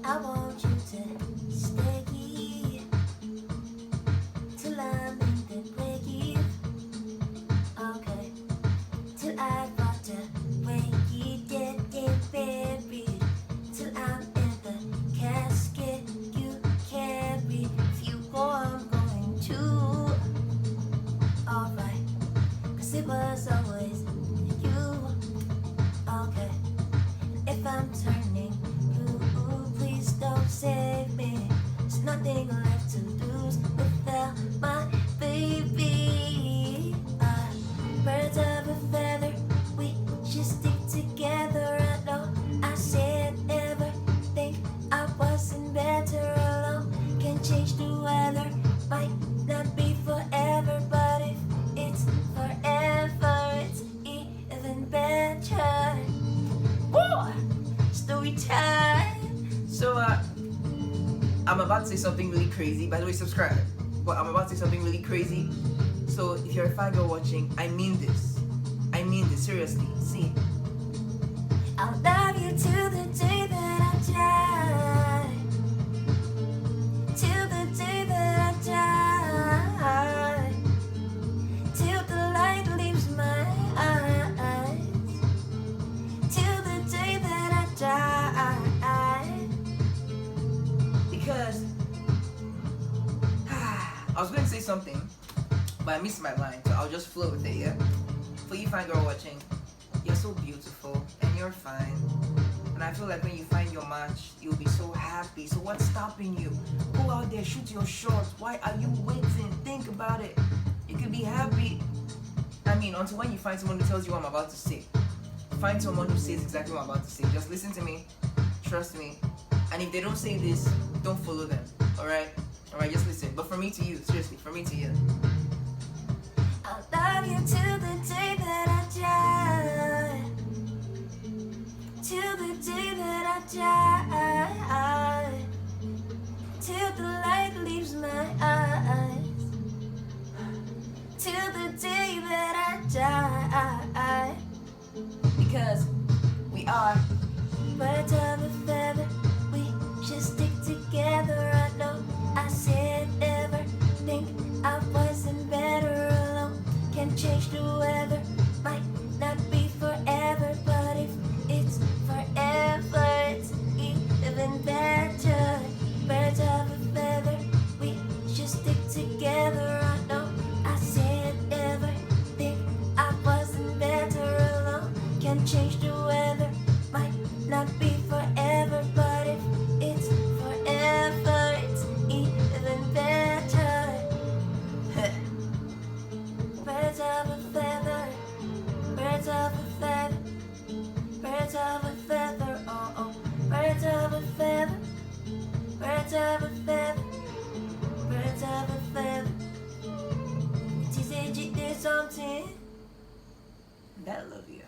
I want you to stay here till I'm in the grave. Okay, till I got to wake you dead and buried. Till I'm in the casket you carry. If you go, I'm going to. Alright, 'cause it was always you. Okay, if I'm turning blue, please don't save me. There's nothing left to lose without my baby. Birds of a feather, we should stick together. I know I said never think I wasn't better alone. Can change the weather, might not be forever, but if it's forever, it's even better. Woo! Story time. So, I'm about to say something really crazy. By the way, subscribe. But I'm about to say something really crazy. So, if you're a fangirl watching, I mean this. I mean this, seriously. See. I'll love you till the day that I die. Till the day that I die. Till the light leaves my eyes. Till the day that I die. Because I was going to say something, but I missed my line, so I'll just flow with it, yeah? For you fangirl watching, you're so beautiful and you're fine. And I feel like when you find your match, you'll be so happy. So what's stopping you? Go out there, shoot your shots. Why are you waiting? Think about it. You could be happy. I mean, until when you find someone who tells you what I'm about to say. Find someone who says exactly what I'm about to say. Just listen to me. Trust me. And if they don't say this, don't follow them. Alright? Alright, just listen. But from me to you, seriously, from me to you. I'll love you till the day that I die. Till the day that I die. Till the light leaves my eyes. Till the day that I die. Because we are. Birds of a feather, we should stick together. I know I said never think I wasn't better alone. Can change the weather, might not be forever, but if it's forever, it's even better. Birds of a feather, we should stick together. I know I said never think I wasn't better alone. Can change the weather, might not be forever, but if it's forever, it's even better. Birds of a feather, birds of a feather, birds of a feather, oh oh. Birds of a feather, birds of a feather, birds of a feather. It is a something. That love you.